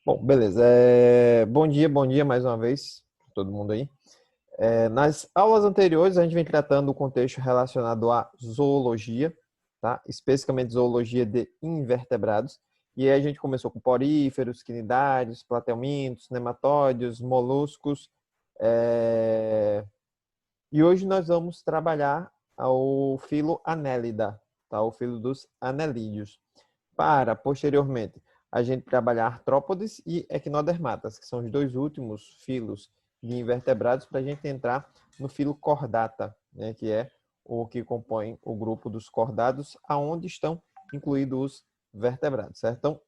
Bom, beleza. Bom dia mais uma vez, todo mundo aí. Nas aulas anteriores, a gente vem tratando o contexto relacionado à zoologia, tá? Especificamente zoologia de invertebrados. E aí a gente começou com poríferos, quinidários, platelmintos, nematóides, moluscos. E hoje nós vamos trabalhar o filo Annelida, tá? O filo dos anelídeos, para, posteriormente, a gente trabalhar artrópodes e equinodermatas, que são os dois últimos filos de invertebrados, para a gente entrar no filo Chordata, né, que é o que compõe o grupo dos chordados, aonde estão incluídos os vertebrados, certo? Então,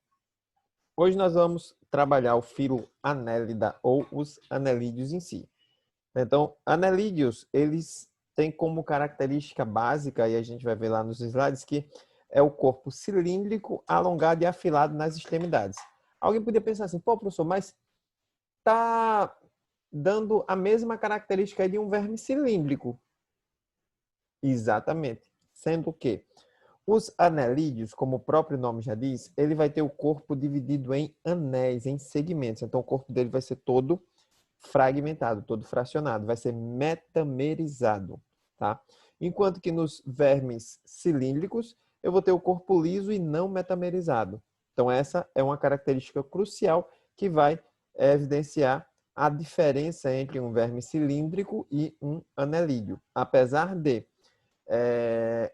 hoje nós vamos trabalhar o filo Annelida, ou os anelídeos em si. Então, anelídeos, eles têm como característica básica, e a gente vai ver lá nos slides, que é o corpo cilíndrico, alongado e afilado nas extremidades. Alguém podia pensar assim, pô, professor, mas tá dando a mesma característica de um verme cilíndrico. Exatamente. Sendo que os anelídeos, como o próprio nome já diz, ele vai ter o corpo dividido em anéis, em segmentos. Então, o corpo dele vai ser todo fragmentado, todo fracionado, vai ser metamerizado, tá? Enquanto que nos vermes cilíndricos, eu vou ter o corpo liso e não metamerizado. Então, essa é uma característica crucial que vai evidenciar a diferença entre um verme cilíndrico e um anelídeo. Apesar de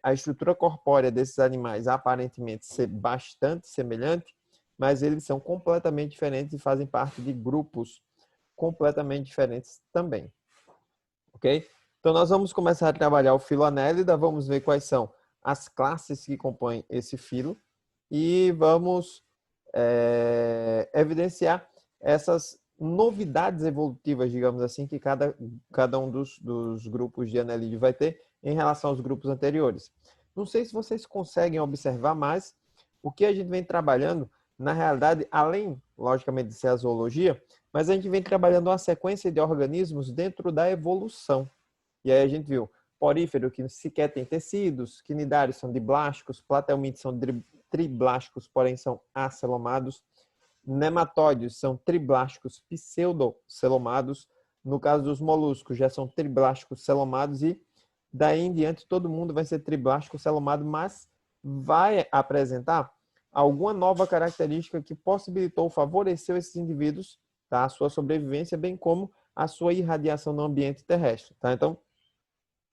a estrutura corpórea desses animais aparentemente ser bastante semelhante, mas eles são completamente diferentes e fazem parte de grupos completamente diferentes também, ok? Então, nós vamos começar a trabalhar o filo Annelida, vamos ver quais são as classes que compõem esse filo e vamos evidenciar essas novidades evolutivas, digamos assim, que cada um dos grupos de anelídeo vai ter em relação aos grupos anteriores. Não sei se vocês conseguem observar, mas o que a gente vem trabalhando, na realidade, além, logicamente, de ser a zoologia, mas a gente vem trabalhando uma sequência de organismos dentro da evolução. E aí a gente viu porífero, que sequer tem tecidos, quinidários são diblásticos, platelmintos são triblásticos, porém são acelomados, nematóides são triblásticos pseudocelomados, no caso dos moluscos já são triblásticos celomados e daí em diante todo mundo vai ser triblástico celomado, mas vai apresentar alguma nova característica que possibilitou ou favoreceu esses indivíduos, tá? A sua sobrevivência, bem como a sua irradiação no ambiente terrestre, tá? Então,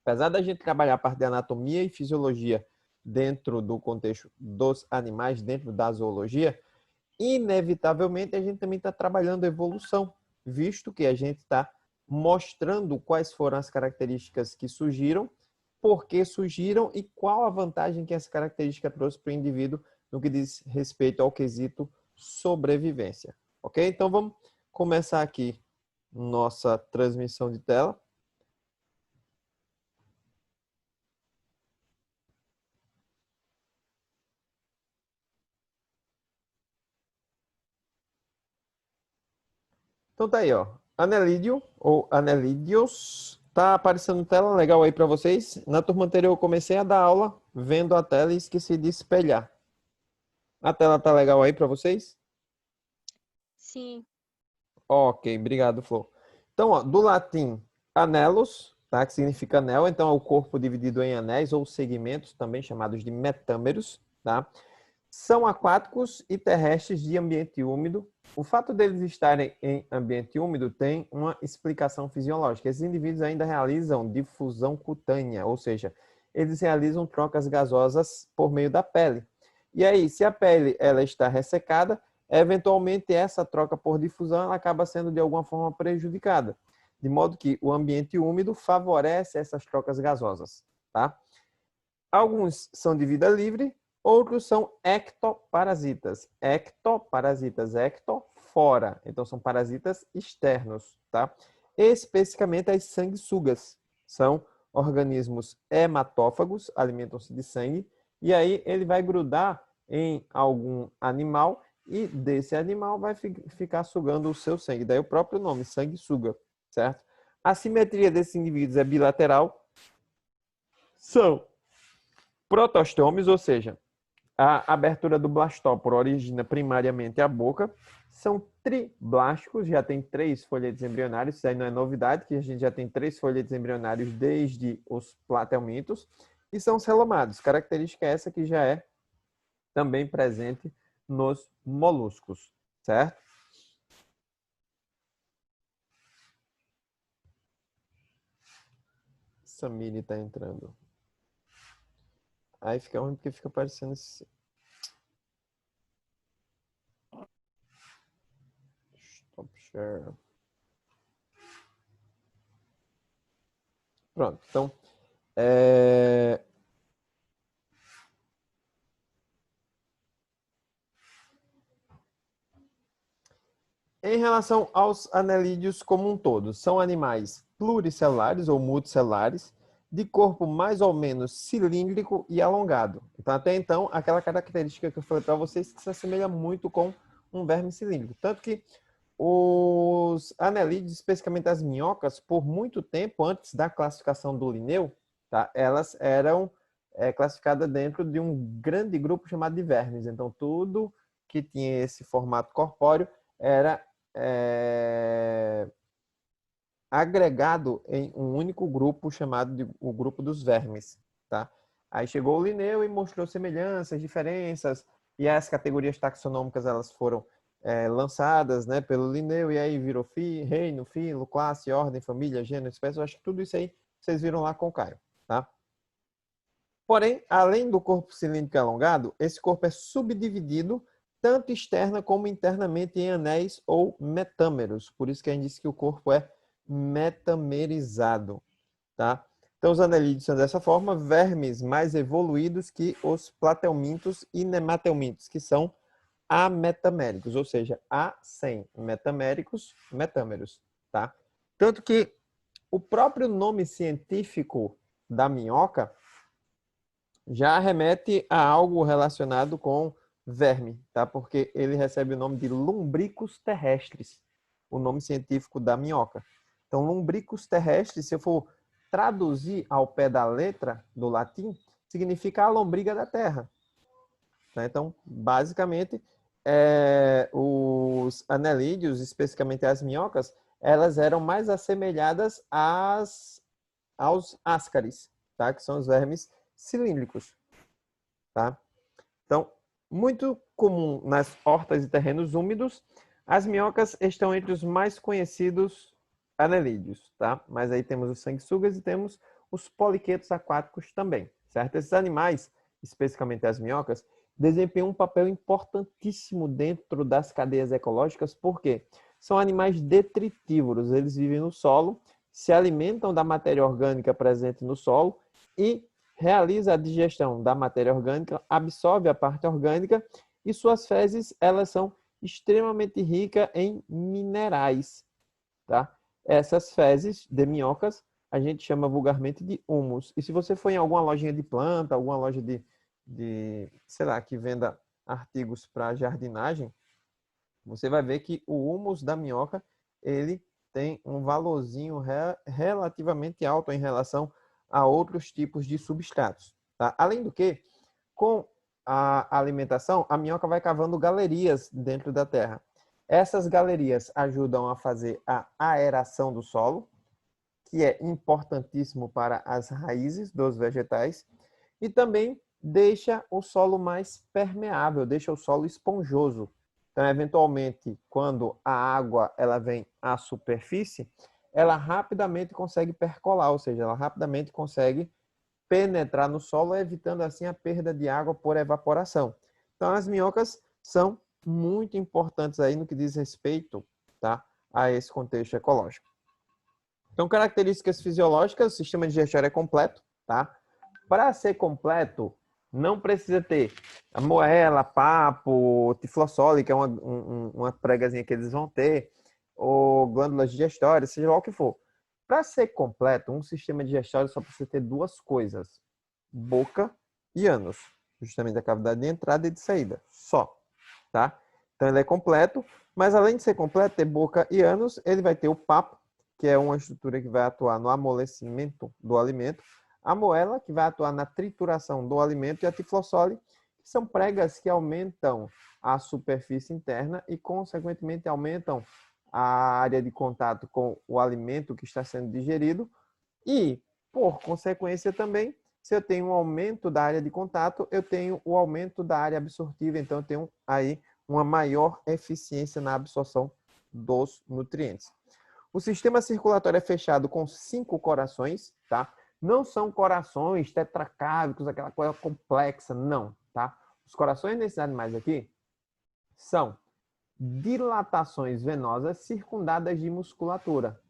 apesar da gente trabalhar a parte de anatomia e fisiologia dentro do contexto dos animais, dentro da zoologia, inevitavelmente a gente também está trabalhando evolução, visto que a gente está mostrando quais foram as características que surgiram, por que surgiram e qual a vantagem que essa característica trouxe para o indivíduo no que diz respeito ao quesito sobrevivência. Ok? Então vamos começar aqui nossa transmissão de tela. Então tá aí, ó. Anelídeo ou anelídeos. Tá aparecendo tela legal aí para vocês? Na turma anterior eu comecei a dar aula vendo a tela e esqueci de espelhar. A tela tá legal aí para vocês? Sim. Ok, obrigado, Flor. Então, ó, do latim anelos, tá? Que significa anel, então é o corpo dividido em anéis ou segmentos, também chamados de metâmeros, tá? São aquáticos e terrestres de ambiente úmido. O fato deles estarem em ambiente úmido tem uma explicação fisiológica. Esses indivíduos ainda realizam difusão cutânea, ou seja, eles realizam trocas gasosas por meio da pele. E aí, se a pele ela está ressecada, eventualmente essa troca por difusão ela acaba sendo de alguma forma prejudicada, de modo que o ambiente úmido favorece essas trocas gasosas, tá? Alguns são de vida livre, outros são ectoparasitas. Ectoparasitas, ecto, fora. Então, são parasitas externos, tá? Especificamente as sanguessugas. São organismos hematófagos, alimentam-se de sangue, e aí ele vai grudar em algum animal e desse animal vai ficar sugando o seu sangue. Daí o próprio nome, sanguessuga, certo? A simetria desses indivíduos é bilateral. São protostomes, ou seja, A abertura do blastóporo origina primariamente a boca. São triblásticos, já tem 3 folhetos embrionários. Isso aí não é novidade, que a gente já tem 3 folhetos embrionários desde os platelmintos. E são celomados, característica essa que já é também presente nos moluscos, certo? Samiri está entrando. Aí fica ruim porque fica aparecendo esse... Stop share. Pronto, então... Em relação aos anelídeos como um todo, são animais pluricelulares ou multicelulares, de corpo mais ou menos cilíndrico e alongado. Então, até então, aquela característica que eu falei para vocês que se assemelha muito com um verme cilíndrico. Tanto que os anelídeos, especificamente as minhocas, por muito tempo, antes da classificação do Linneu, tá, elas eram classificadas dentro de um grande grupo chamado de vermes. Então, tudo que tinha esse formato corpóreo era agregado em um único grupo chamado de o grupo dos vermes, tá? Aí chegou o Linneu e mostrou semelhanças, diferenças, e as categorias taxonômicas elas foram lançadas, né, pelo Linneu, e aí virou reino, filo, classe, ordem, família, gênero, espécie. Eu acho que tudo isso aí vocês viram lá com o Caio, tá? Porém, além do corpo cilíndrico alongado, esse corpo é subdividido tanto externa como internamente em anéis ou metâmeros. Por isso que a gente diz que o corpo é metamerizado, tá? Então, os anelídeos são dessa forma, vermes mais evoluídos que os platelmintos e nematelmintos, que são ametaméricos, ou seja, a sem metaméricos, metâmeros, tá? Tanto que o próprio nome científico da minhoca já remete a algo relacionado com verme, tá? Porque ele recebe o nome de lumbricus terrestres, o nome científico da minhoca. Então, lumbricus terrestres, se eu for traduzir ao pé da letra do latim, significa a lombriga da terra. Tá? Então, basicamente, os anelídeos, especificamente as minhocas, elas eram mais assemelhadas aos ascaris, tá? Que são os vermes cilíndricos, tá? Então, muito comum nas hortas e terrenos úmidos, as minhocas estão entre os mais conhecidos anelídeos, tá? Mas aí temos os sanguessugas e temos os poliquetos aquáticos também, certo? Esses animais, especificamente as minhocas, desempenham um papel importantíssimo dentro das cadeias ecológicas, porque são animais detritívoros, eles vivem no solo, se alimentam da matéria orgânica presente no solo e realiza a digestão da matéria orgânica, absorve a parte orgânica e suas fezes, elas são extremamente ricas em minerais, tá? Essas fezes de minhocas a gente chama vulgarmente de humus. E se você for em alguma lojinha de planta, alguma loja sei lá, que venda artigos para jardinagem, você vai ver que o humus da minhoca, ele tem um valorzinho relativamente alto em relação a outros tipos de substratos. Tá? Além do que, com a alimentação, a minhoca vai cavando galerias dentro da terra. Essas galerias ajudam a fazer a aeração do solo, que é importantíssimo para as raízes dos vegetais, e também deixa o solo mais permeável, deixa o solo esponjoso. Então, eventualmente, quando a água ela vem à superfície, ela rapidamente consegue percolar, ou seja, ela rapidamente consegue penetrar no solo, evitando assim a perda de água por evaporação. Então, as minhocas são muito importantes aí no que diz respeito, tá, a esse contexto ecológico. Então, características fisiológicas, o sistema digestório é completo, tá? Para ser completo, não precisa ter a moela, papo, tiflossole, que é uma pregazinha que eles vão ter, ou glândulas digestórias, seja lá o que for. Para ser completo, um sistema digestório só precisa ter duas coisas: boca e ânus, justamente a cavidade de entrada e de saída, só, tá? Então ele é completo, mas além de ser completo, ter boca e ânus, ele vai ter o papo, que é uma estrutura que vai atuar no amolecimento do alimento, a moela, que vai atuar na trituração do alimento, e a tiflossole, São pregas que aumentam a superfície interna e, consequentemente, aumentam a área de contato com o alimento que está sendo digerido e, por consequência também, se eu tenho um aumento da área de contato, eu tenho o aumento da área absortiva, então eu tenho aí uma maior eficiência na absorção dos nutrientes. O sistema circulatório é fechado com 5 corações, tá? Não são corações tetracávicos, aquela coisa complexa, não, tá? Os corações desses animais aqui são dilatações venosas circundadas de musculatura,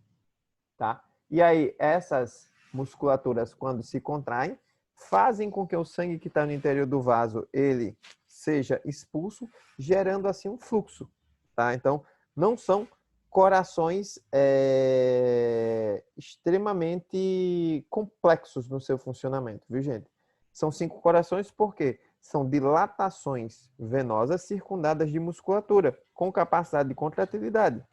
tá? E aí, essas musculaturas, quando se contraem, fazem com que o sangue que está no interior do vaso, ele seja expulso, gerando assim um fluxo, tá? Então, não são corações extremamente complexos no seu funcionamento, viu, gente? São 5 corações porque são dilatações venosas circundadas de musculatura, com capacidade de contratilidade.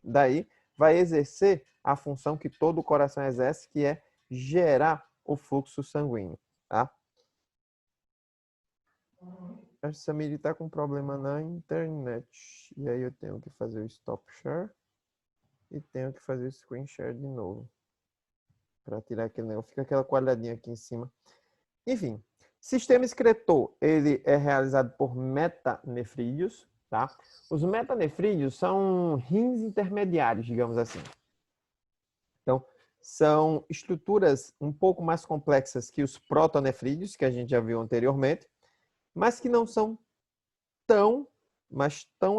Daí, vai exercer a função que todo coração exerce, que é gerar o fluxo sanguíneo, tá? A Samiri está com problema na internet. E aí eu tenho que fazer o stop share e tenho que fazer o screen share de novo. Para tirar aquele negócio. Fica aquela quadradinha aqui em cima. Enfim, sistema excretor, ele é realizado por metanefrídeos, tá? Os metanefrídeos são rins intermediários, digamos assim. Então, são estruturas um pouco mais complexas que os protonefrídeos, que a gente já viu anteriormente, mas que não são tão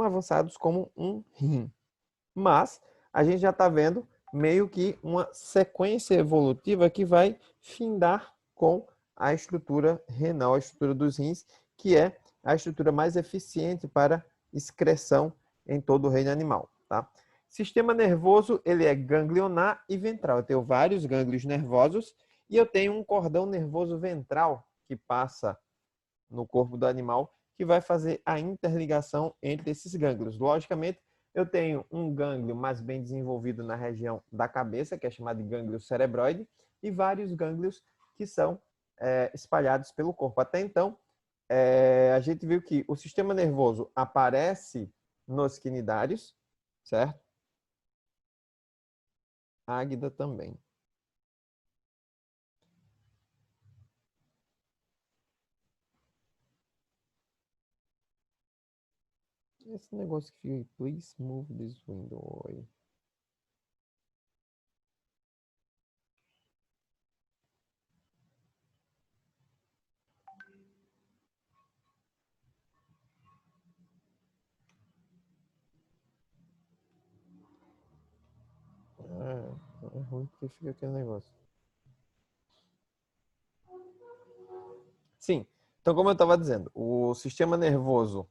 avançados como um rim. Mas a gente já está vendo meio que uma sequência evolutiva que vai findar com a estrutura renal, a estrutura dos rins, que é a estrutura mais eficiente para excreção em todo o reino animal, tá? Sistema nervoso, ele é ganglionar e ventral. Eu tenho vários gânglios nervosos e eu tenho um cordão nervoso ventral que passa no corpo do animal, que vai fazer a interligação entre esses gânglios. Logicamente, eu tenho um gânglio mais bem desenvolvido na região da cabeça, que é chamado de gânglio cerebroide, e vários gânglios que são espalhados pelo corpo. Até então, a gente viu que o sistema nervoso aparece nos quinidários, certo? Águida também. Esse negócio que fica aí, please move this window. É ruim porque fica aquele negócio. Sim, então como eu estava dizendo, o sistema nervoso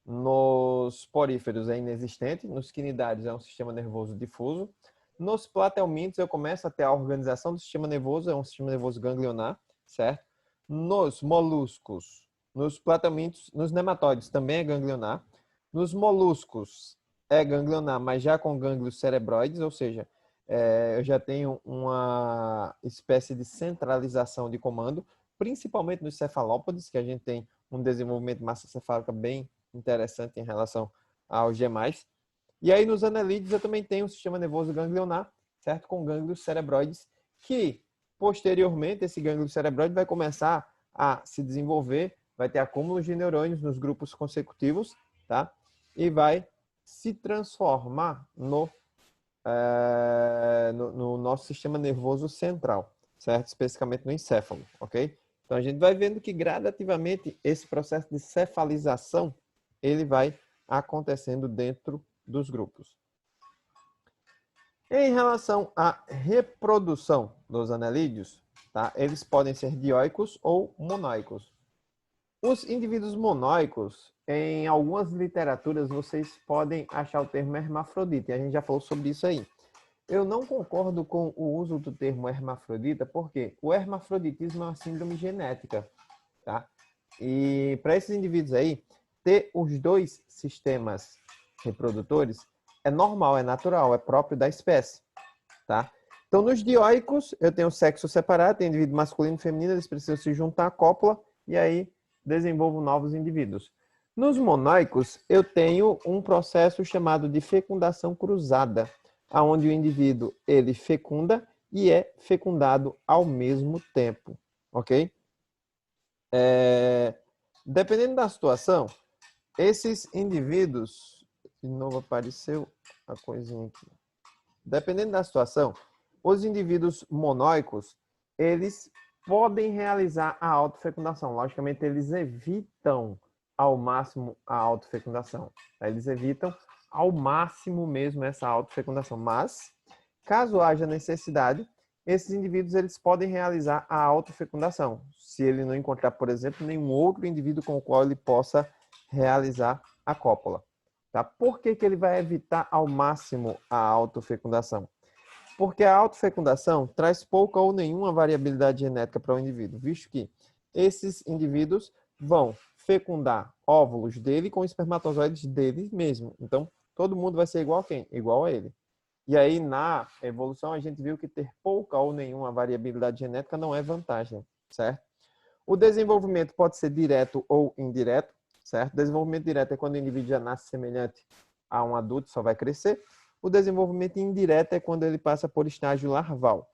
nos poríferos é inexistente, nos quinidários é um sistema nervoso difuso, nos platelmintos eu começo a ter a organização do sistema nervoso, é um sistema nervoso ganglionar, certo? Nos moluscos, nos platelmintos, nos nematóides também é ganglionar, nos moluscos é ganglionar, mas já com gânglios cerebroides, ou seja, eu já tenho uma espécie de centralização de comando, principalmente nos cefalópodes, que a gente tem um desenvolvimento de massa cefálica bem interessante em relação aos demais. E aí nos anelídeos eu também tenho um sistema nervoso ganglionar, certo? Com gânglios cerebroides, que posteriormente esse gânglio cerebroide vai começar a se desenvolver, vai ter acúmulos de neurônios nos grupos consecutivos, tá? E vai se transformar no nosso sistema nervoso central, certo? Especificamente no encéfalo, ok? Então a gente vai vendo que gradativamente esse processo de cefalização ele vai acontecendo dentro dos grupos. Em relação à reprodução dos anelídeos, tá? Eles podem ser dioicos ou monoicos. Os indivíduos monóicos, em algumas literaturas, vocês podem achar o termo hermafrodita, e a gente já falou sobre isso aí. Eu não concordo com o uso do termo hermafrodita, porque o hermafroditismo é uma síndrome genética, tá? E para esses indivíduos aí, ter os dois sistemas reprodutores é normal, é natural, é próprio da espécie, tá? Então, nos dioicos, eu tenho sexo separado, tem indivíduo masculino e feminino, eles precisam se juntar à cópula, e aí desenvolvo novos indivíduos. Nos monóicos, eu tenho um processo chamado de fecundação cruzada, onde o indivíduo ele fecunda e é fecundado ao mesmo tempo, ok? Dependendo da situação, esses indivíduos... De novo apareceu a coisinha aqui. Dependendo da situação, os indivíduos monóicos, eles podem realizar a autofecundação. Logicamente, eles evitam ao máximo a autofecundação. Eles evitam ao máximo mesmo essa autofecundação. Mas, caso haja necessidade, esses indivíduos eles podem realizar a autofecundação, se ele não encontrar, por exemplo, nenhum outro indivíduo com o qual ele possa realizar a cópula. Tá? Por que ele vai evitar ao máximo a autofecundação? Porque a autofecundação traz pouca ou nenhuma variabilidade genética para o indivíduo, visto que esses indivíduos vão fecundar óvulos dele com espermatozoides dele mesmo. Então, todo mundo vai ser igual a quem? Igual a ele. E aí, na evolução, a gente viu que ter pouca ou nenhuma variabilidade genética não é vantagem, certo? O desenvolvimento pode ser direto ou indireto, certo? O desenvolvimento direto é quando o indivíduo já nasce semelhante a um adulto, só vai crescer. O desenvolvimento indireto é quando ele passa por estágio larval.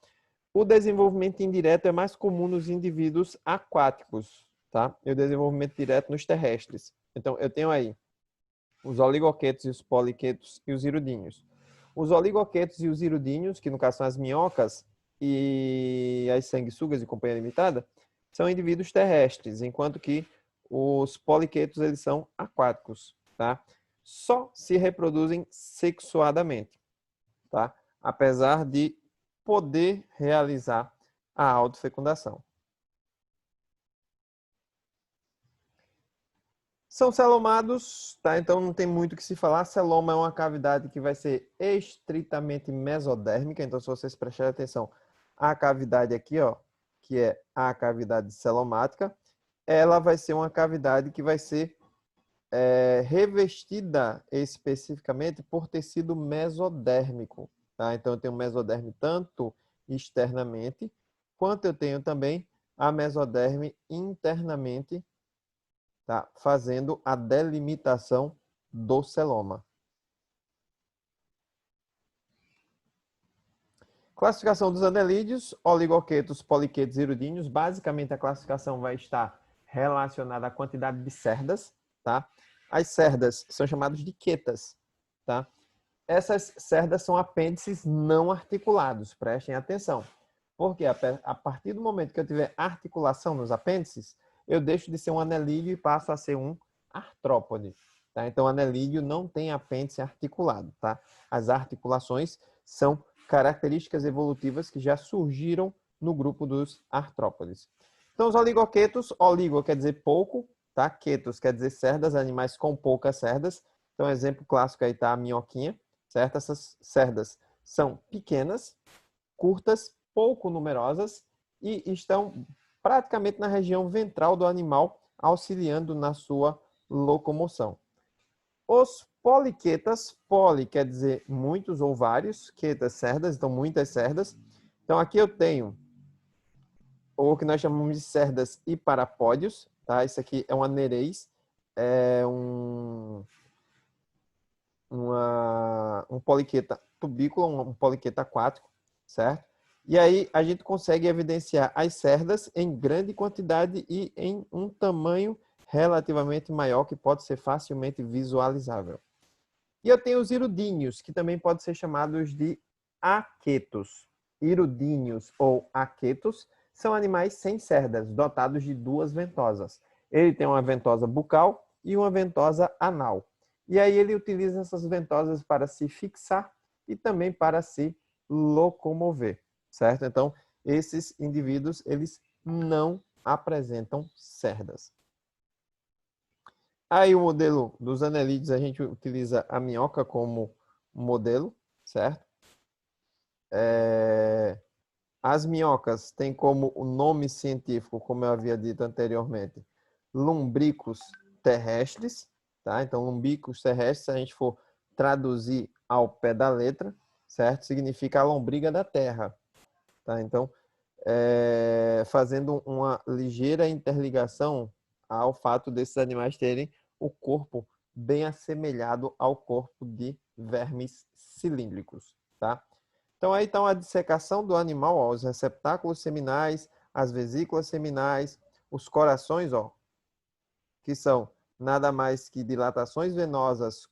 O desenvolvimento indireto é mais comum nos indivíduos aquáticos, tá? E o desenvolvimento direto nos terrestres. Então, eu tenho aí os oligoquetos e os poliquetos e os irudinhos. Os oligoquetos e os irudinhos, que no caso são as minhocas e as sanguessugas de companhia limitada, são indivíduos terrestres, enquanto que os poliquetos eles são aquáticos, tá? Só se reproduzem sexuadamente, tá? Apesar de poder realizar a autofecundação. São celomados, tá? Então não tem muito o que se falar. Celoma é uma cavidade que vai ser estritamente mesodérmica. Então, se vocês prestarem atenção, a cavidade aqui, ó, que é a cavidade celomática, ela vai ser uma cavidade que vai ser revestida especificamente por tecido mesodérmico, tá? Então, eu tenho mesoderme tanto externamente, quanto eu tenho também a mesoderme internamente, tá? Fazendo a delimitação do celoma. Classificação dos anelídeos, oligoquetos, poliquetos e irudíneos. Basicamente, a classificação vai estar relacionada à quantidade de cerdas, tá? As cerdas são chamadas de quetas, tá? Essas cerdas são apêndices não articulados, prestem atenção. Porque a partir do momento que eu tiver articulação nos apêndices, eu deixo de ser um anelídeo e passo a ser um artrópode. Tá? Então, o anelídeo não tem apêndice articulado. Tá? As articulações são características evolutivas que já surgiram no grupo dos artrópodes. Então, os oligoquetos, oligo quer dizer pouco, tá? Quetos quer dizer cerdas, animais com poucas cerdas. Então, exemplo clássico aí está a minhoquinha, certo? Essas cerdas são pequenas, curtas, pouco numerosas e estão praticamente na região ventral do animal, auxiliando na sua locomoção. Os poliquetas, poli quer dizer muitos ou vários, quetas, cerdas, então muitas cerdas. Então aqui eu tenho o que nós chamamos de cerdas e parapódios, tá? Isso aqui é uma nereis, é um poliqueta tubícola, um poliqueta aquático, certo? E aí a gente consegue evidenciar as cerdas em grande quantidade e em um tamanho relativamente maior que pode ser facilmente visualizável. E eu tenho os irudíneos, que também podem ser chamados de aquetos. Irudíneos ou aquetos são animais sem cerdas, dotados de duas ventosas. Ele tem uma ventosa bucal e uma ventosa anal. E aí ele utiliza essas ventosas para se fixar e também para se locomover, certo? Então, esses indivíduos, eles não apresentam cerdas. Aí o modelo dos anelídeos, a gente utiliza a minhoca como modelo, certo? As minhocas têm como o nome científico, como eu havia dito anteriormente, lumbricos terrestres, tá? Então, lumbricos terrestres, se a gente for traduzir ao pé da letra, certo? Significa a lombriga da terra, tá? Então, fazendo uma ligeira interligação ao fato desses animais terem o corpo bem assemelhado ao corpo de vermes cilíndricos, tá? Então, aí está uma dissecação do animal, ó, os receptáculos seminais, as vesículas seminais, os corações, ó, que são nada mais que dilatações venosas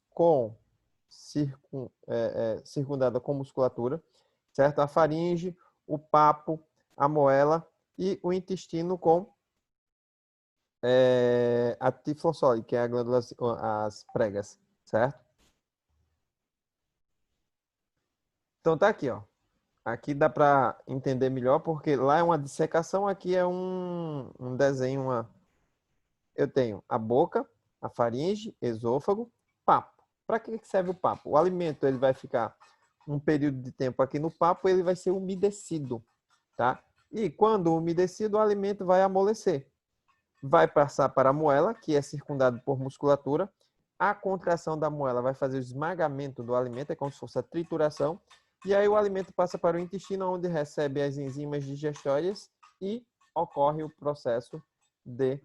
circundada com musculatura, certo? A faringe, o papo, a moela e o intestino com a tiflossóide, que é a glândula, as pregas, certo? Então tá aqui, ó. Aqui dá para entender melhor, porque lá é uma dissecação, aqui é um desenho, eu tenho a boca, a faringe, esôfago, papo. Para que serve o papo? O alimento ele vai ficar um período de tempo aqui no papo, ele vai ser umedecido, tá? E quando umedecido, o alimento vai amolecer. Vai passar para a moela, que é circundado por musculatura. A contração da moela vai fazer o esmagamento do alimento, é como se fosse a trituração. E aí o alimento passa para o intestino, onde recebe as enzimas digestórias e ocorre o processo de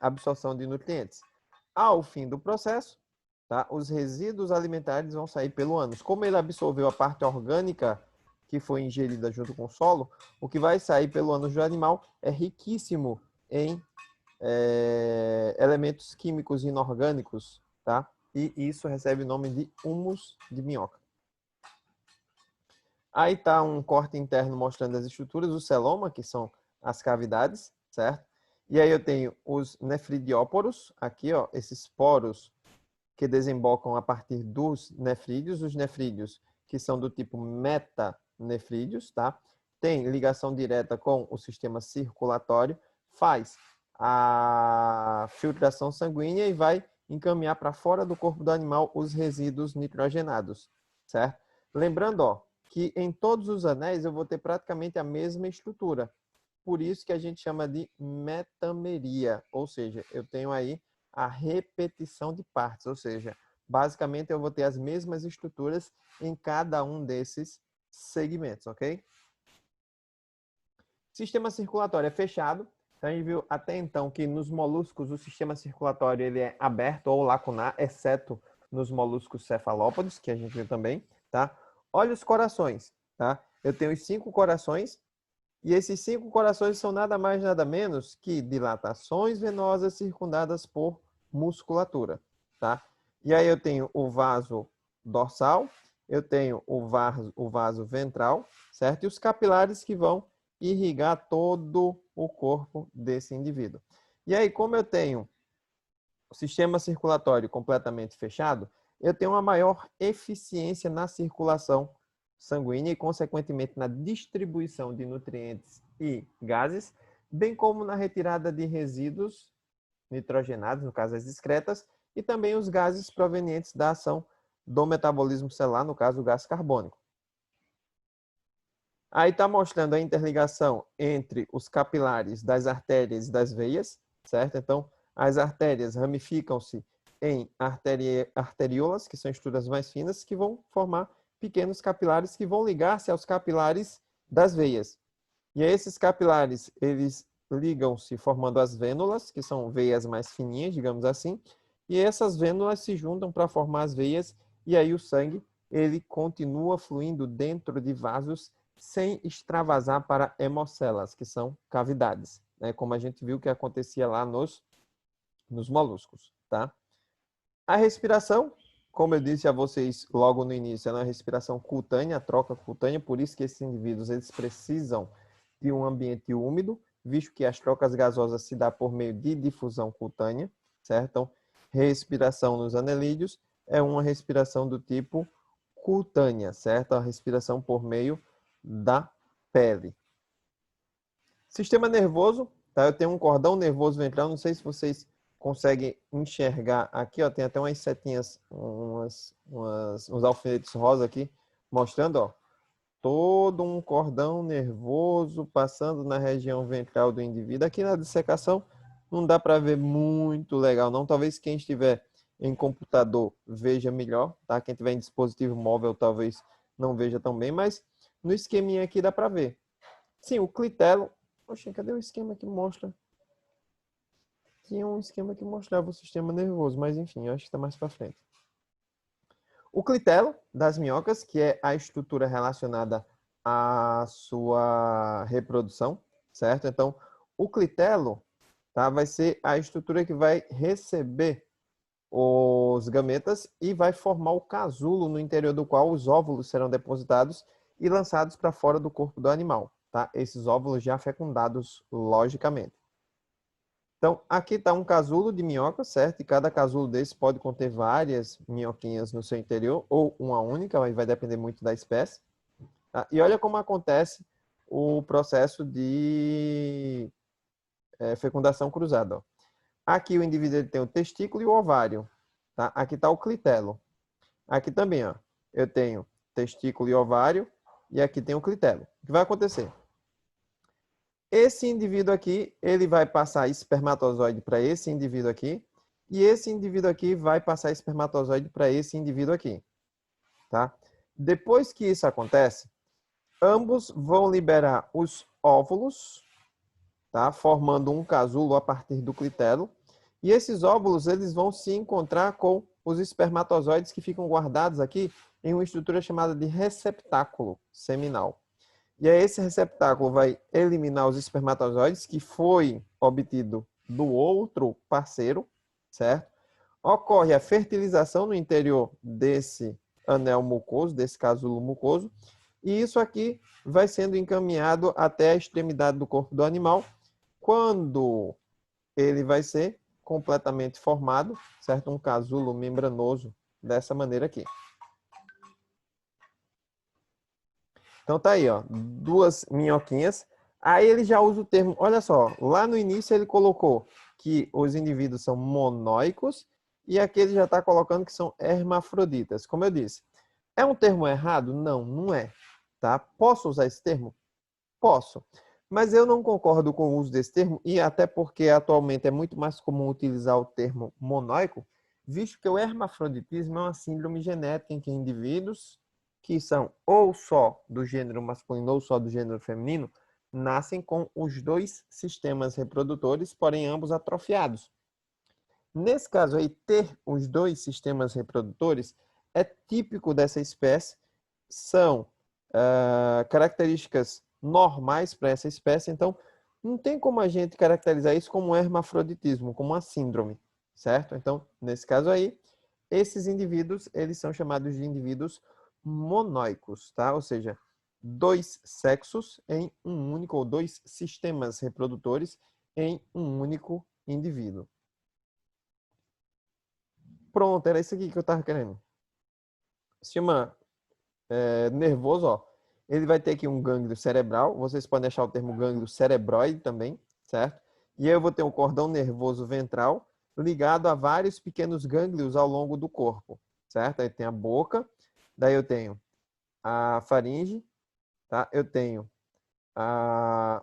absorção de nutrientes. Ao fim do processo, tá, os resíduos alimentares vão sair pelo ânus. Como ele absorveu a parte orgânica que foi ingerida junto com o solo, o que vai sair pelo ânus do animal é riquíssimo em elementos químicos inorgânicos, tá? E isso recebe o nome de humus de minhoca. Aí está um corte interno mostrando as estruturas do celoma, que são as cavidades, certo? E aí eu tenho os nefridióporos, aqui, ó, esses poros que desembocam a partir dos nefrídeos. Os nefrídeos que são do tipo metanefrídeos, tá? Tem ligação direta com o sistema circulatório, faz a filtração sanguínea e vai encaminhar para fora do corpo do animal os resíduos nitrogenados, certo? Lembrando, ó, que em todos os anéis eu vou ter praticamente a mesma estrutura. Por isso que a gente chama de metameria, ou seja, eu tenho aí a repetição de partes, ou seja, basicamente eu vou ter as mesmas estruturas em cada um desses segmentos, ok? Sistema circulatório é fechado. Então, a gente viu até então que nos moluscos o sistema circulatório ele é aberto ou lacunar, exceto nos moluscos cefalópodes, que a gente viu também, tá? Olha os corações, tá? Eu tenho os 5 corações, e esses 5 corações são nada mais, nada menos que dilatações venosas circundadas por musculatura, tá? E aí eu tenho o vaso dorsal, eu tenho o vaso ventral, certo? E os capilares que vão irrigar todo o corpo desse indivíduo. E aí, como eu tenho o sistema circulatório completamente fechado, eu tenho uma maior eficiência na circulação sanguínea e, consequentemente, na distribuição de nutrientes e gases, bem como na retirada de resíduos nitrogenados, no caso as excretas, e também os gases provenientes da ação do metabolismo celular, no caso o gás carbônico. Aí está mostrando a interligação entre os capilares das artérias e das veias, certo? Então, as artérias ramificam-se em arteriolas, que são estruturas mais finas, que vão formar pequenos capilares que vão ligar-se aos capilares das veias. E aí, esses capilares, eles ligam-se formando as vênulas, que são veias mais fininhas, digamos assim, e essas vênulas se juntam para formar as veias, e aí o sangue, ele continua fluindo dentro de vasos sem extravasar para hemocelas, que são cavidades, né? Como a gente viu que acontecia lá nos moluscos, tá? A respiração, como eu disse a vocês logo no início, é uma respiração cutânea, troca cutânea, por isso que esses indivíduos eles precisam de um ambiente úmido, visto que as trocas gasosas se dão por meio de difusão cutânea, certo? Então, respiração nos anelídeos é uma respiração do tipo cutânea, certo? A respiração por meio da pele. Sistema nervoso, tá? Eu tenho um cordão nervoso ventral, não sei se vocês conseguem enxergar aqui, ó, tem até umas setinhas, uns alfinetes rosa aqui, mostrando, ó, todo um cordão nervoso passando na região ventral do indivíduo. Aqui na dissecação não dá para ver muito legal, não. Talvez quem estiver em computador veja melhor, tá? Quem tiver em dispositivo móvel talvez não veja tão bem, mas no esqueminha aqui dá para ver. Sim, o clitelo Poxa, cadê o esquema que mostra? Tinha um esquema que mostrava o sistema nervoso, mas enfim, eu acho que está mais para frente. O clitelo das minhocas, que é a estrutura relacionada à sua reprodução, certo? Então, o clitelo, tá, vai ser a estrutura que vai receber os gametas e vai formar o casulo no interior do qual os óvulos serão depositados e lançados para fora do corpo do animal, tá? Esses óvulos já fecundados logicamente. Então, aqui está um casulo de minhoca, certo? E cada casulo desse pode conter várias minhoquinhas no seu interior, ou uma única, mas vai depender muito da espécie. Tá? E olha como acontece o processo de fecundação cruzada. Ó. Aqui o indivíduo ele tem o testículo e o ovário. Tá? Aqui está o clitelo. Aqui também, ó, eu tenho testículo e ovário, e aqui tem o clitelo. O que vai acontecer? Esse indivíduo aqui, ele vai passar espermatozoide para esse indivíduo aqui, e esse indivíduo aqui vai passar espermatozoide para esse indivíduo aqui, tá? Depois que isso acontece, ambos vão liberar os óvulos, tá? Formando um casulo a partir do clitelo, e esses óvulos eles vão se encontrar com os espermatozoides que ficam guardados aqui em uma estrutura chamada de receptáculo seminal. E aí esse receptáculo vai eliminar os espermatozoides que foi obtido do outro parceiro, certo? Ocorre a fertilização no interior desse anel mucoso, desse casulo mucoso, e isso aqui vai sendo encaminhado até a extremidade do corpo do animal, quando ele vai ser completamente formado, certo? Um casulo membranoso dessa maneira aqui. Então tá aí, ó, duas minhoquinhas. Aí ele já usa o termo, olha só, lá no início ele colocou que os indivíduos são monóicos e aqui ele já está colocando que são hermafroditas. Como eu disse, é um termo errado? Não, não é. Tá? Posso usar esse termo? Posso. Mas eu não concordo com o uso desse termo e até porque atualmente é muito mais comum utilizar o termo monóico, visto que o hermafroditismo é uma síndrome genética em que indivíduos que são ou só do gênero masculino ou só do gênero feminino, nascem com os dois sistemas reprodutores, porém ambos atrofiados. Nesse caso aí, ter os dois sistemas reprodutores é típico dessa espécie, são características normais para essa espécie, então não tem como a gente caracterizar isso como um hermafroditismo, como uma síndrome, certo? Então, nesse caso aí, esses indivíduos, eles são chamados de indivíduos monóicos, tá? Ou seja, dois sexos em um único, ou dois sistemas reprodutores em um único indivíduo. Pronto, era isso aqui que eu estava querendo. Se chama nervoso, ó. Ele vai ter aqui um gânglio cerebral, vocês podem achar o termo gânglio cerebróide também, certo? E aí eu vou ter um cordão nervoso ventral ligado a vários pequenos gânglios ao longo do corpo, certo? Aí tem a boca, daí eu tenho a faringe, tá? Eu tenho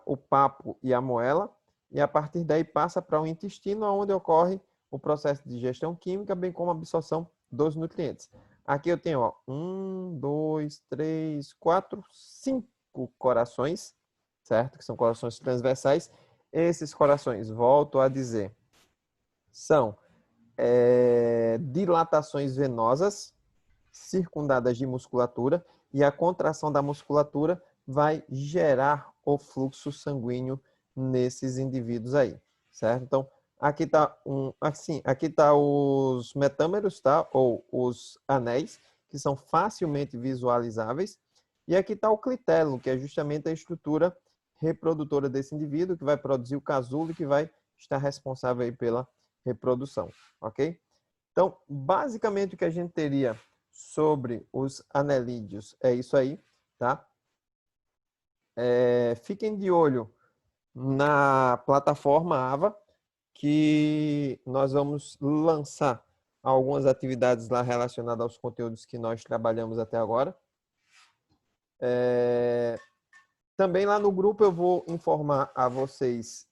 o papo e a moela, e a partir daí passa para o intestino, onde ocorre o processo de digestão química, bem como a absorção dos nutrientes. Aqui eu tenho, ó, 1, 2, 3, 4, 5 corações, certo? Que são corações transversais. Esses corações, volto a dizer, são dilatações venosas circundadas de musculatura, e a contração da musculatura vai gerar o fluxo sanguíneo nesses indivíduos aí, certo? Então, aqui tá aqui tá os metâmeros, tá? Ou os anéis, que são facilmente visualizáveis, e aqui está o clitelo, que é justamente a estrutura reprodutora desse indivíduo, que vai produzir o casulo e que vai estar responsável aí pela reprodução, ok? Então, basicamente o que a gente teria sobre os anelídeos é isso aí, tá? Fiquem de olho na plataforma AVA, que nós vamos lançar algumas atividades lá relacionadas aos conteúdos que nós trabalhamos até agora. Também lá no grupo eu vou informar a vocês,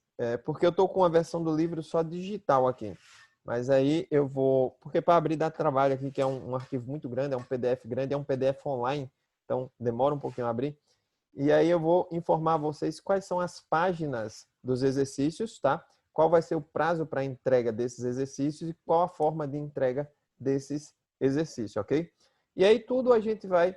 porque eu estou com a versão do livro só digital aqui. Mas aí eu vou... Porque para abrir dá trabalho aqui, que é um arquivo muito grande, é um PDF grande, é um PDF online, então demora um pouquinho a abrir. E aí eu vou informar vocês quais são as páginas dos exercícios, tá? Qual vai ser o prazo para entrega desses exercícios e qual a forma de entrega desses exercícios, ok? E aí tudo a gente vai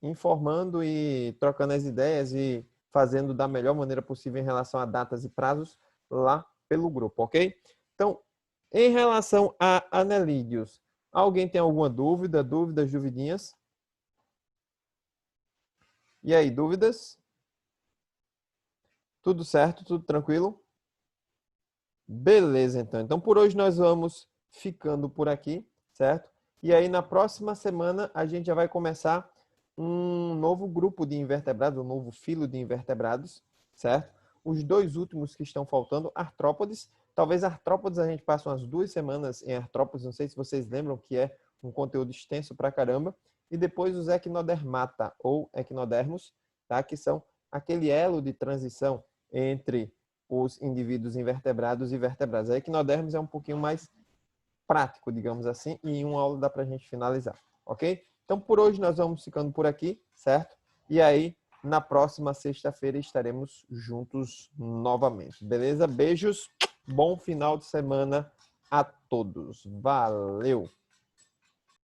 informando e trocando as ideias e fazendo da melhor maneira possível em relação a datas e prazos lá pelo grupo, ok? Então, em relação a anelídeos, alguém tem alguma dúvida? Dúvidas, duvidinhas? E aí, dúvidas? Tudo certo? Tudo tranquilo? Beleza, então. Então, por hoje nós vamos ficando por aqui, certo? E aí, na próxima semana, a gente já vai começar um novo grupo de invertebrados, um novo filo de invertebrados, certo? Os dois últimos que estão faltando, artrópodes. Talvez artrópodes a gente passe umas 2 semanas em artrópodes, não sei se vocês lembram que é um conteúdo extenso pra caramba. E depois os equinodermata ou equinodermos, tá? Que são aquele elo de transição entre os indivíduos invertebrados e vertebrados. A equinodermos é um pouquinho mais prático, digamos assim, e em uma aula dá para a gente finalizar, ok? Então, por hoje nós vamos ficando por aqui, certo? E aí, na próxima sexta-feira estaremos juntos novamente, beleza? Beijos, bom final de semana a todos. Valeu!